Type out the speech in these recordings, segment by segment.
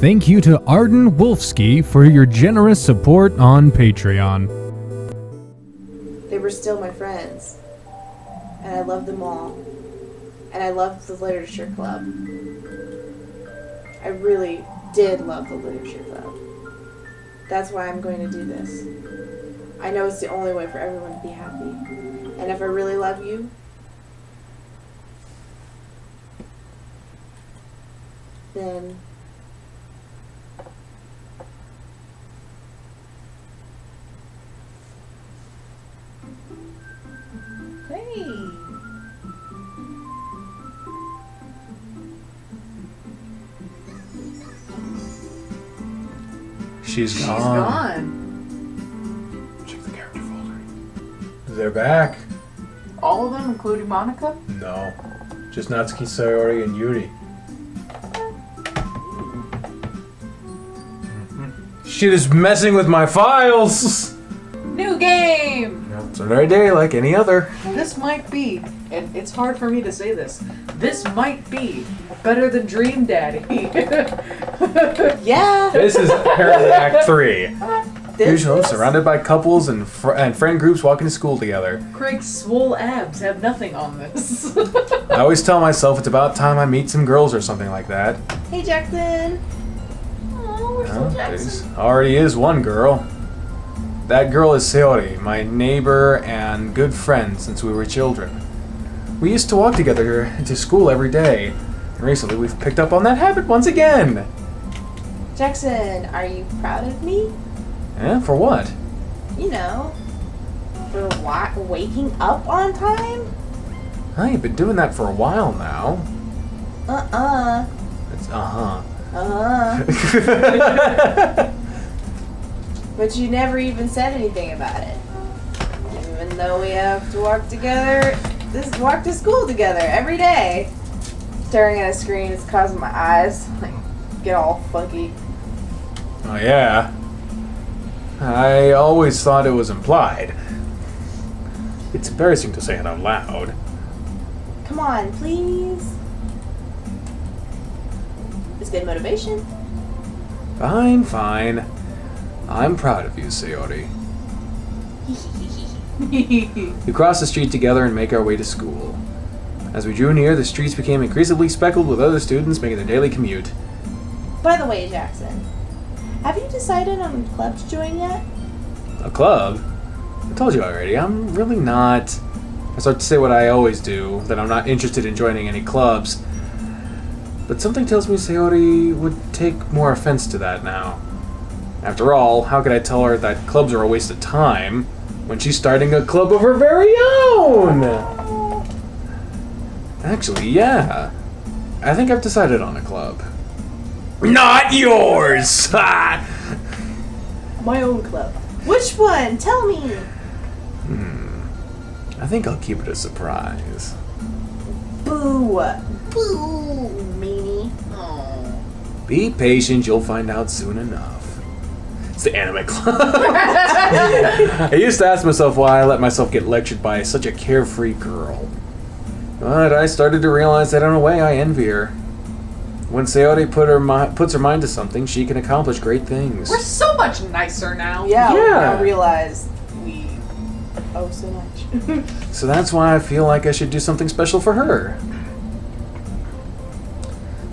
Thank you to Arden Wolfsky for your generous support on Patreon. They were still my friends. And I loved them all. And I loved the literature club. I really did love the literature club. That's why I'm going to do this. I know it's the only way for everyone to be happy. And if I really love you, then Hey. She's She's gone. gone. Check the character folder. They're back. All of them, including Monika? No. Just Natsuki, Sayori, and Yuri. Shit is messing with my files! New game! It's another day like any other. This might be, and it's hard for me to say this might be better than Dream Daddy. yeah. This is apparently Act 3. Usually is- surrounded by couples and friend groups walking to school together. Craig's swole abs have nothing on this. I always tell myself it's about time I meet some girls or something like that. Hey, Jackson. Oh, we're Well, still Jackson. there's already is one girl. That girl is Sayori, my neighbor and good friend since we were children. We used to walk together to school every day, and recently we've picked up on that habit once again. Jackson, are you proud of me? Eh, for what? You know, for waking up on time? I've been doing that for a while now. Uh-uh. It's uh-huh. Uh-huh. But you never even said anything about it. Even though we have to walk to school together every day. Staring at a screen is causing my eyes get all funky. Oh yeah. I always thought it was implied. It's embarrassing to say it out loud. Come on, please. It's good motivation. Fine, fine. I'm proud of you, Sayori. We crossed the street together and make our way to school. As we drew near, the streets became increasingly speckled with other students making their daily commute. By the way, Jackson, have you decided on a club to join yet? A club? I told you already, I'm really not... I start to say what I always do, that I'm not interested in joining any clubs. But something tells me Sayori would take more offense to that now. After all, how could I tell her that clubs are a waste of time when she's starting a club of her very own? Actually, yeah. I think I've decided on a club. Not yours! My own club. Which one? Tell me. I think I'll keep it a surprise. Boo. Boo, meanie. Oh. Be patient, you'll find out soon enough. It's the anime club. I used to ask myself why I let myself get lectured by such a carefree girl. But I started to realize that in a way I envy her. When Sayori puts her mind to something, she can accomplish great things. We're so much nicer now. Yeah, Yeah. I realized we owe so much. So that's why I feel like I should do something special for her.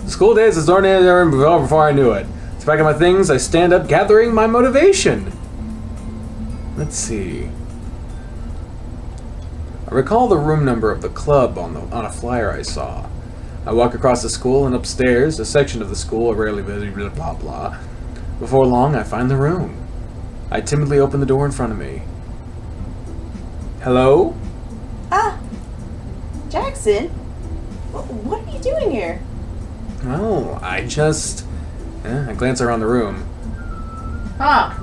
The school days is ordinary before I knew it. To pack up my things, I stand up, gathering my motivation. Let's see. I recall the room number of the club on a flyer I saw. I walk across the school and upstairs, a section of the school, rarely busy, blah blah blah. Before long, I find the room. I timidly open the door in front of me. Hello? Ah, Jackson, what are you doing here? Oh, I just... I glance around the room. Huh.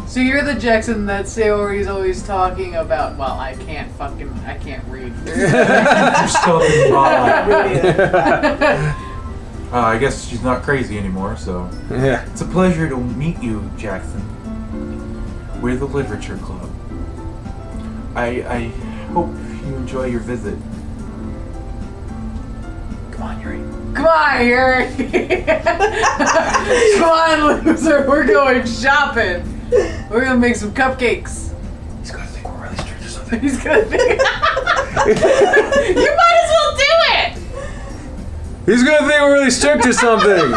So you're the Jackson that Sayori's always talking about. Well, I can't read. You're still in Yeah. I guess she's not crazy anymore, so... Yeah. It's a pleasure to meet you, Jackson. We're the Literature Club. I hope you enjoy your visit. Come on, Yuri. Come on, Yuri. Come on, loser. We're going shopping. We're gonna make some cupcakes. He's gonna think we're really strict or something. He's gonna think. You might as well do it. He's gonna think we're really strict or something.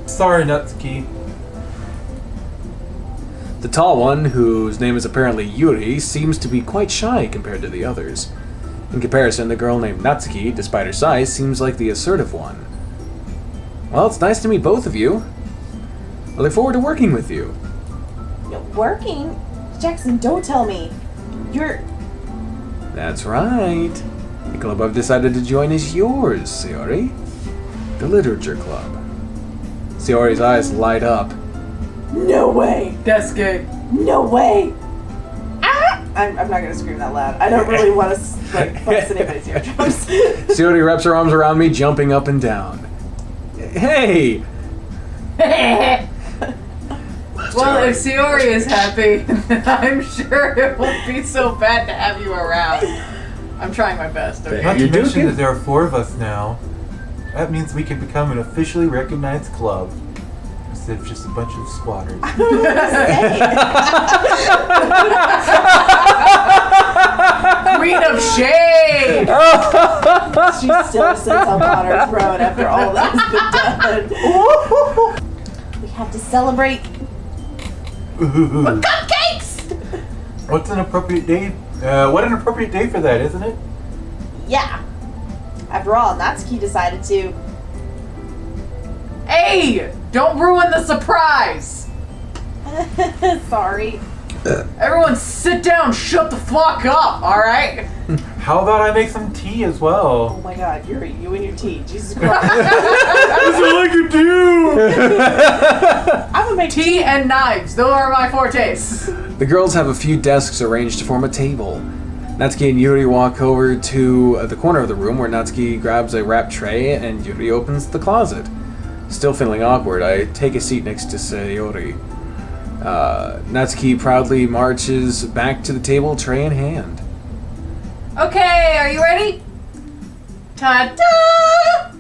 Sorry, Natsuki. The tall one, whose name is apparently Yuri, seems to be quite shy compared to the others. In comparison, the girl named Natsuki, despite her size, seems like the assertive one. Well, it's nice to meet both of you. I look forward to working with you. Working? Jackson, don't tell me. You're... That's right. The club I've decided to join is yours, Sayori. The Literature Club. Sayori's eyes light up. No way! That's good. No way! Ah! I'm not gonna scream that loud. I don't really want to bust anybody's eardrums. Sayori wraps her arms around me, jumping up and down. Hey! Well, if Sayori is happy, then I'm sure it won't be so bad to have you around. I'm trying my best, okay? Not You're to doing mention good. that there are 4 of us now. That means we can become an officially recognized club. Instead of just a bunch of squatters. Queen of Shade! She still sits up on her throne after all that has been done. We have to celebrate with cupcakes! What's an appropriate day? What an appropriate day for that, isn't it? Yeah. After all, Natsuki decided to. Hey! Don't ruin the surprise! Sorry. Everyone sit down, shut the fuck up, alright? How about I make some tea as Oh well? my god, Yuri, you and your tea. Jesus Christ. That's all I can do! I'm gonna make Tea and knives, those are my fortes. The girls have a few desks arranged to form a table. Natsuki and Yuri walk over to the corner of the room where Natsuki grabs a wrapped tray and Yuri opens the closet. Still feeling awkward, I take a seat next to Sayori. Natsuki proudly marches back to the table, tray in hand. Okay, are you ready? Ta-da!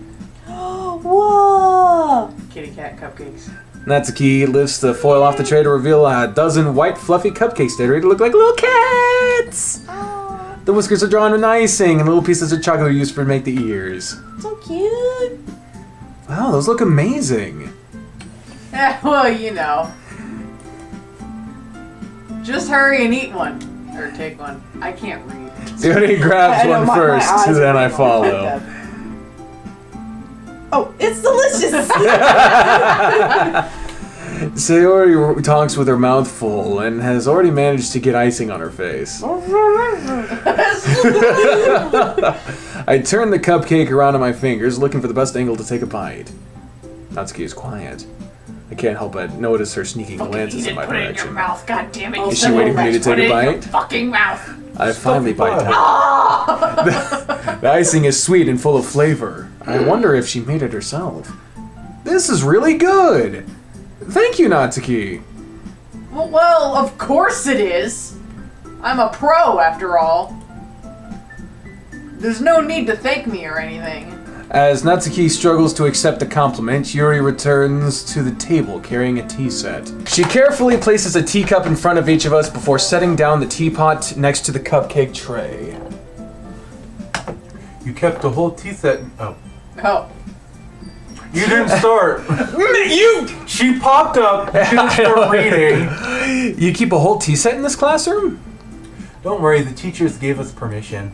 Whoa! Kitty cat cupcakes. Natsuki lifts the foil off the tray to reveal a dozen white fluffy cupcakes that are ready to look like little cats! Oh, The whiskers are drawn with icing, and little pieces of chocolate are used to make the ears. so cute. Wow, those look amazing. Yeah, well, you know. Just hurry and eat one. Or take one. I can't read. Sayori grabs I know, one my first, eyes then are I being follow. like that. Oh, it's delicious! Sayori talks with her mouth full and has already managed to get icing on her face. I turn the cupcake around in my fingers, looking for the best angle to take a bite. Natsuki is quiet. I can't help but notice her sneaking glances in my Put it in your direction. mouth, goddammit. Oh, Is she waiting for me to take a Put it in your bite? fucking mouth. I finally bite butt. down. The icing is sweet and full of flavor. I wonder if she made it herself. This is really good. Thank you, Natsuki. Well, of course it is. I'm a pro, after all. There's no need to thank me or anything. As Natsuki struggles to accept the compliment, Yuri returns to the table carrying a tea set. She carefully places a teacup in front of each of us before setting down the teapot next to the cupcake tray. You kept the whole tea set. Oh. Oh. You didn't start. You! She popped up. You didn't start reading. You keep a whole tea set in this classroom? Don't worry, the teachers gave us permission.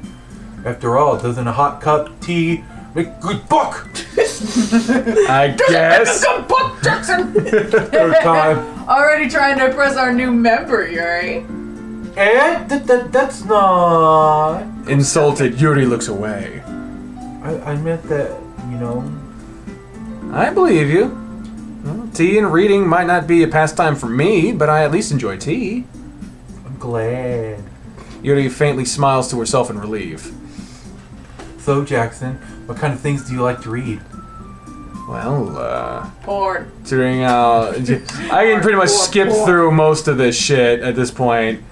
After all, doesn't a hot cup tea make good book? I guess. Good book, Jackson! Third time. Already trying to impress our new member, Yuri. And that's not. Insulted, Yuri looks away. I meant that, you know. I believe you. Well, tea and reading might not be a pastime for me, but I at least enjoy tea. I'm glad. Yuri faintly smiles to herself in relief. So, Jackson, what kind of things do you like to read? Well, Porn. considering how I can pretty much skip through most of this shit at this point.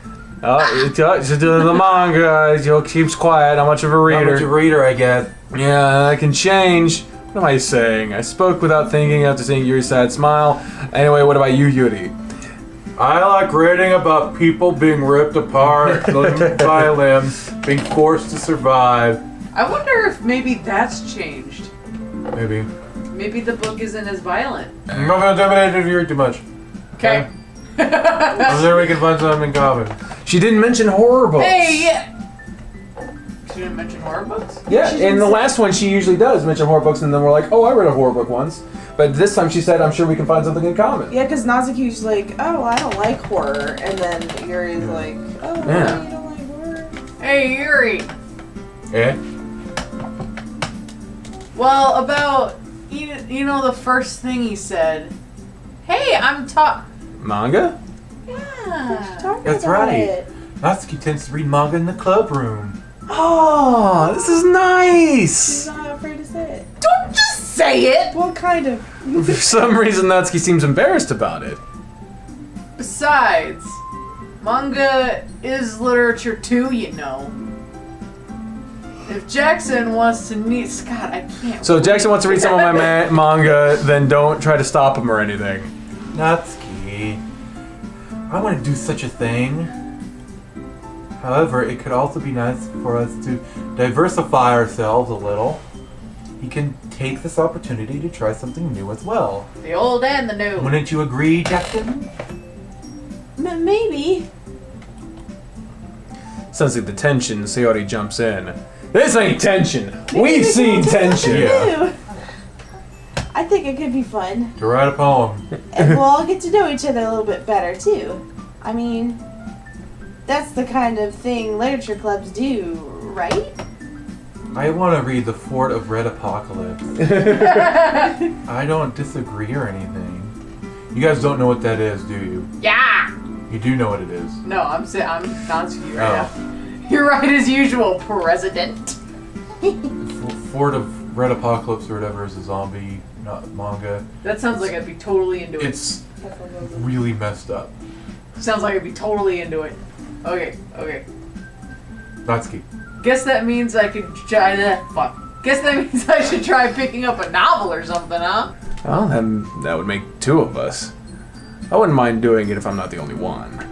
Oh, he talks to the manga. He keeps quiet. Not much of a Not reader. much of a reader, I guess. Yeah, I can change. What am I saying? I spoke without thinking after seeing Yuri's sad smile. Anyway, what about you, Yuri? I like reading about people being ripped apart, living by limbs, being forced to survive. I wonder if maybe that's changed. Maybe. Maybe the book isn't as violent. I'm not gonna dominate if you read too much. Okay. I'm sure we can find something in common. She didn't mention horror books. Hey! She didn't mention horror books? Yeah, in the last one she usually does mention horror books, and then we're like, oh, I read a horror book once. But this time she said, I'm sure we can find something in common. Yeah, because Nazuki's like, oh, I don't like horror. And then Yuri's like, oh, Yeah. you don't like horror? Hey, Yuri! Eh? Well, about, you know, the first thing he said. Hey, I'm Manga? Yeah. Talk That's about right. it. Natsuki tends to read manga in the club room. Oh, this is She's nice! not afraid to say it. Don't just say it! Well, kind of. For some reason, Natsuki seems embarrassed about it. Besides, manga is literature too, you know. If Jackson wants to meet Scott, I can't. So if Jackson wants to read some of my manga, then don't try to stop him or anything. Natsuki, I want to do such a thing. However, it could also be nice for us to diversify ourselves a little. He can take this opportunity to try something new as well. The old and the new. Wouldn't you agree, Jackson? Maybe. Sensing the tension, Sayori jumps in. This ain't tension! We've seen tension! Yeah. I think it could be fun. To write a poem. And we'll all get to know each other a little bit better, too. I mean, that's the kind of thing literature clubs do, right? I want to read The Fort of Red Apocalypse. I don't disagree or anything. You guys don't know what that is, do you? Yeah! You do know what it is. No, I'm Natsuki right now. You're right as usual, President. Fort of Red Apocalypse or whatever is a zombie manga. That sounds like I'd be totally into it. It's really messed up. Sounds like I'd be totally into it. Okay. Natsuki. Guess that means I could try that. Fuck. Guess that means I should try picking up a novel or something, huh? Well, then that would make two of us. I wouldn't mind doing it if I'm not the only one.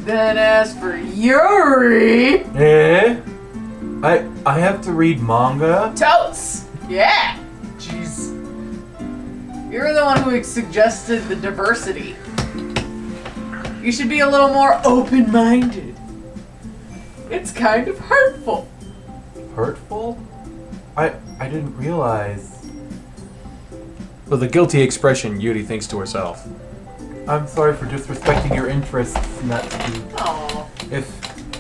Then as for Yuri... Eh? I have to read manga? Totes! Yeah! Jeez. You're the one who suggested the diversity. You should be a little more open-minded. It's kind of hurtful. Hurtful? I didn't realize. With a guilty expression, Yuri thinks to herself. I'm sorry for disrespecting your interests, Natsuki. Aww.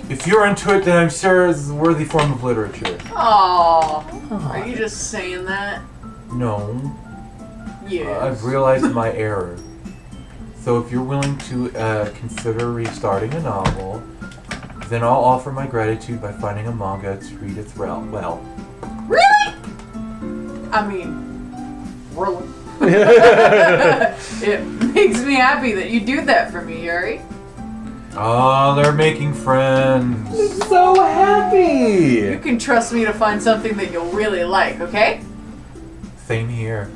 If you're into it, then I'm sure it's a worthy form of literature. Aww. Are you just saying that? No. Yeah. I've realized my error. So if you're willing to consider restarting a novel, then I'll offer my gratitude by finding a manga to read as well. Really? I mean, really? It makes me happy that you do that for me, Yuri. Oh, they're making friends. So happy! You can trust me to find something that you'll really like, okay? Same here.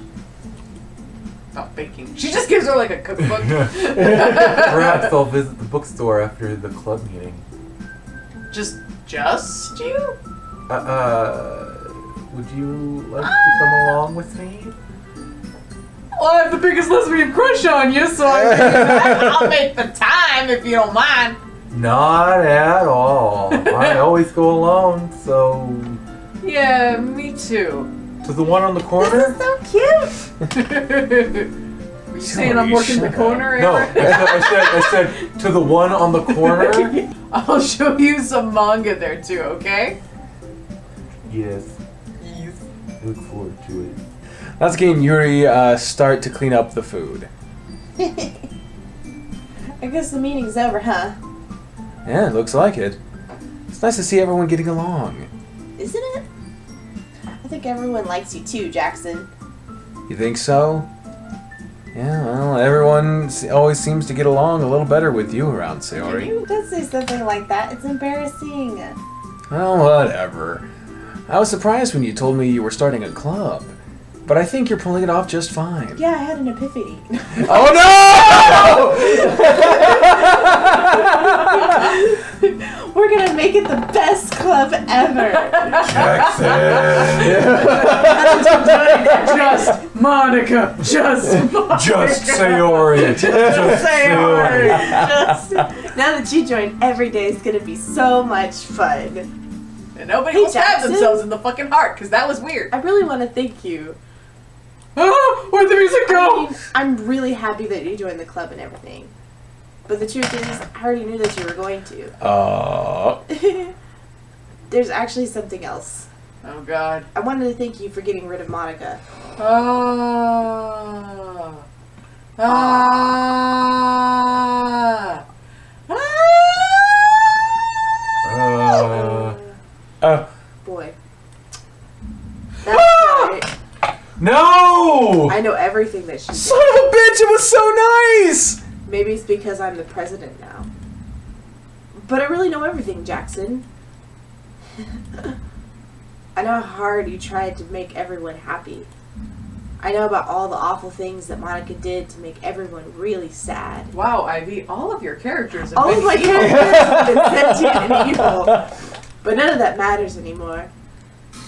Not baking. She just gives her like a cookbook. Perhaps I'll visit the bookstore after the club meeting. Just you? Would you like to come along with me? Well, I have the biggest lesbian crush on you, so I'll make the time if you don't mind. Not at all. I always go alone, so... Yeah, me too. To the one on the This corner? is so cute. Were you saying I'm working the corner? No, Aaron? I said to the one on the corner? I'll show you some manga there too, okay? Yes. I look forward to it. Natsuki and Yuri start to clean up the food. I guess the meeting's over, huh? Yeah, it looks like it. It's nice to see everyone getting along. Isn't it? I think everyone likes you too, Jackson. You think so? Yeah, well, everyone always seems to get along a little better with you around, Sayori. You don't say something like that. It's embarrassing. Well, whatever. I was surprised when you told me you were starting a club, but I think you're pulling it off just fine. Yeah, I had an epiphany. Oh no! We're gonna make it the best club ever. Jackson! Just Monika. Just Monika. Just Sayori! Just Sayori! Just, now that you joined, every day is gonna be so much fun. And nobody Hey, will stab Jackson. themselves in the fucking heart, because that was weird. I really want to thank you. Oh, where'd the music I go? mean, I'm really happy that you joined the club and everything. But the truth is, I already knew that you were going to. There's actually something else. Oh, God. I wanted to thank you for getting rid of Monika. Oh. Ah. Boy. That's right. No! I know everything that she Son did. of a bitch, it was so nice! Maybe it's because I'm the president now. But I really know everything, Jackson. I know how hard you tried to make everyone happy. I know about all the awful things that Monika did to make everyone really sad. Wow, Ivy, all of your characters have All been of my evil. characters have been sentient and evil. But none of that matters anymore.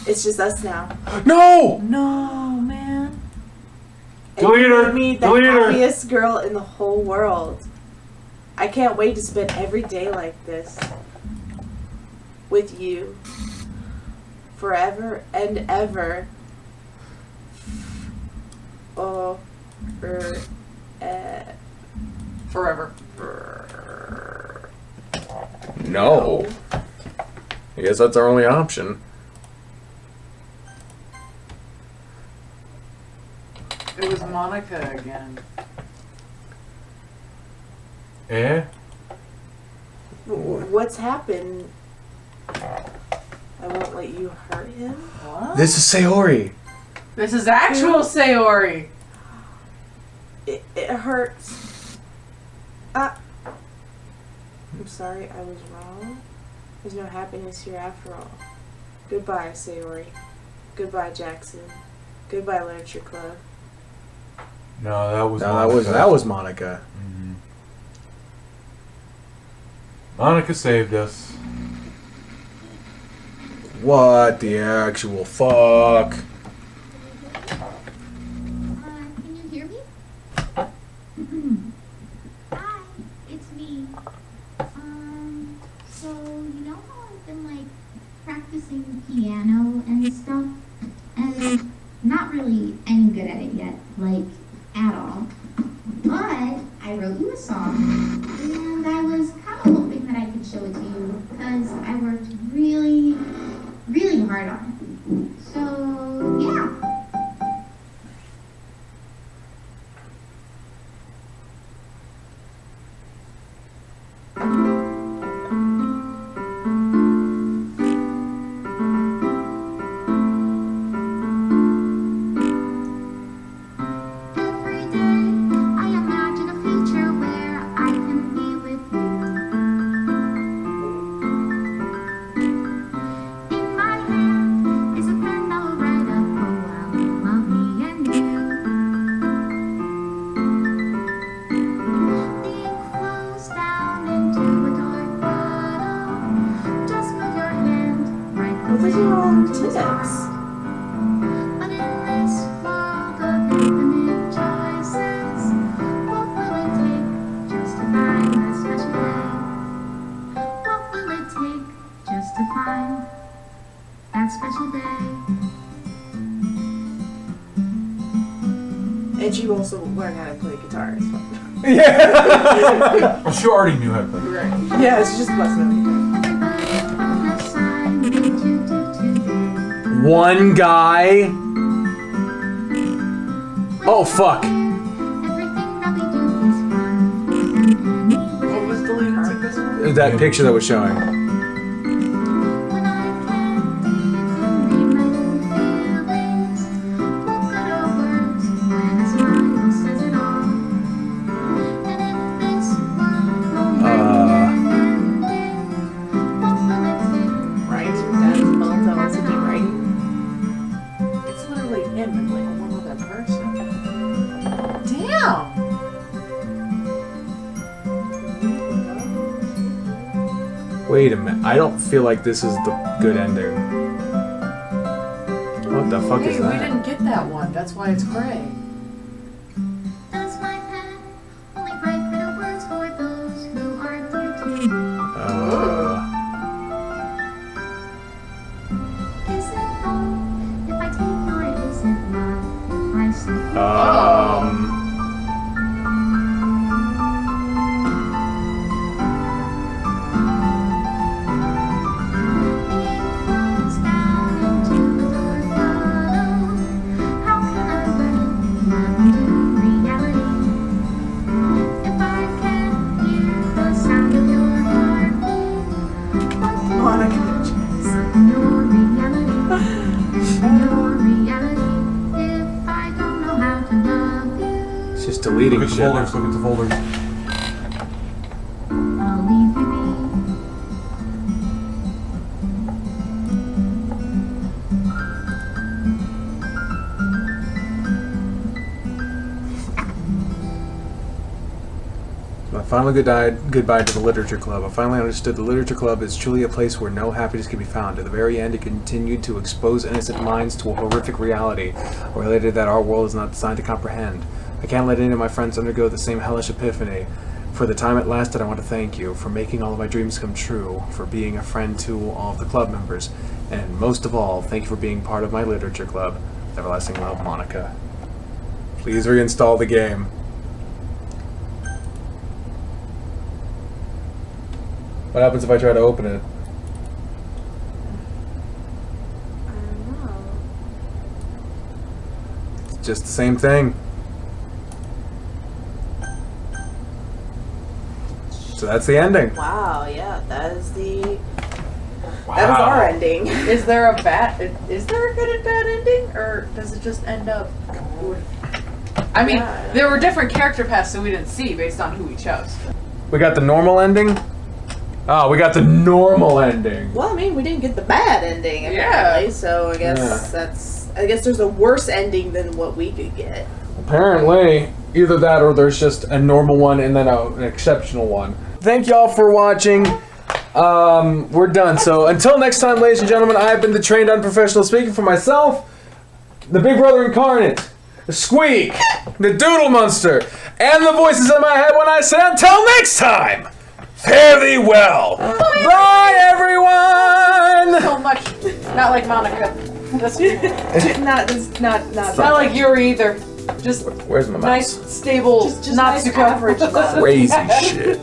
It's just us now. No! No, man. Delete her! And you made me the Delete her! happiest girl in the whole world. I can't wait to spend every day like this. With you. Forever and ever. Oh. Forever. No. I guess that's our only option. It was Monika again. Eh? What's happened? I won't let you hurt him. What? This is Sayori. This is actual Sayori. It hurts. I'm sorry, I was wrong. There's no happiness here after all. Goodbye, Sayori. Goodbye, Jackson. Goodbye, Literature Club. No, that was That was Monika. Mhm. Monika saved us. What the actual fuck? Can you hear me? Hi, it's me. So you know how I've been like practicing piano and stuff, and not really any good at it yet, like at all. But I wrote you a song, and I was kind of hoping that I could show it to you because I worked really, really hard on it. So yeah. Every day I imagine a future where I can be with you. In my hand is a pen that will write a poem of me and you. The ink flows down into a dark bottle. Just move your hand right the What way did you all you tips? desire. But in this world of infinite choices, what will it take just to find that special day? What will it take just to find that special day? And you also learn how to play guitar as well. Well, she already knew how to play. Right. Yeah, it's just busting everything. Everybody on the side made you do today. One guy. Oh fuck. Everything that we do is fun. And What was the lead music this one? That picture that was showing. when I can't even name my own feelings, what good are words when a smile says it all? Wait a minute. I don't feel like this is the good ending. What the fuck is Hey, we that? didn't get that one. That's why it's gray. Does my pen only write bitter words for those who are dear to me? Is it wrong if I take or is it love if I say? Falls down into the dark bottom. How can I let love into reality? If I can't hear the sound of your heartbeat, what can Monica. your reality? Your reality. If I don't know how to love you, It's just deleting Look at the shit. folders. Look at the folders. I'll leave you be. I finally goodbye to the Literature Club. I finally understood the Literature Club is truly a place where no happiness can be found. To the very end, it continued to expose innocent minds to a horrific reality, a reality that our world is not designed to comprehend. I can't let any of my friends undergo the same hellish epiphany. For the time it lasted, I want to thank you for making all of my dreams come true, for being a friend to all of the club members, and most of all, thank you for being part of my Literature Club. With everlasting love, Monika. Please reinstall the game. What happens if I try to open it? I don't know. It's just the same thing. So that's the ending. Wow, yeah, that is our ending. Is there a good and bad ending, or does it just end up? I mean, Yeah. there were different character paths that we didn't see based on who we chose. We got the normal ending. Oh, we got the normal ending. Well, I mean, we didn't get the bad ending, apparently, Yeah. so I guess I guess there's a worse ending than what we could get. Apparently, either that or there's just a normal one and then an exceptional one. Thank y'all for watching. We're done. So until next time, ladies and gentlemen, I have been the trained unprofessional speaking for myself, the Big Brother incarnate, the Squeak, the Doodle Monster, and the voices in my head when I say until next time. Fare thee well. Bye, everyone. So much, not like Monica. That's not not like Yuri either. Just Where's my mouse? nice, stable, just not nice super average love. Crazy shit.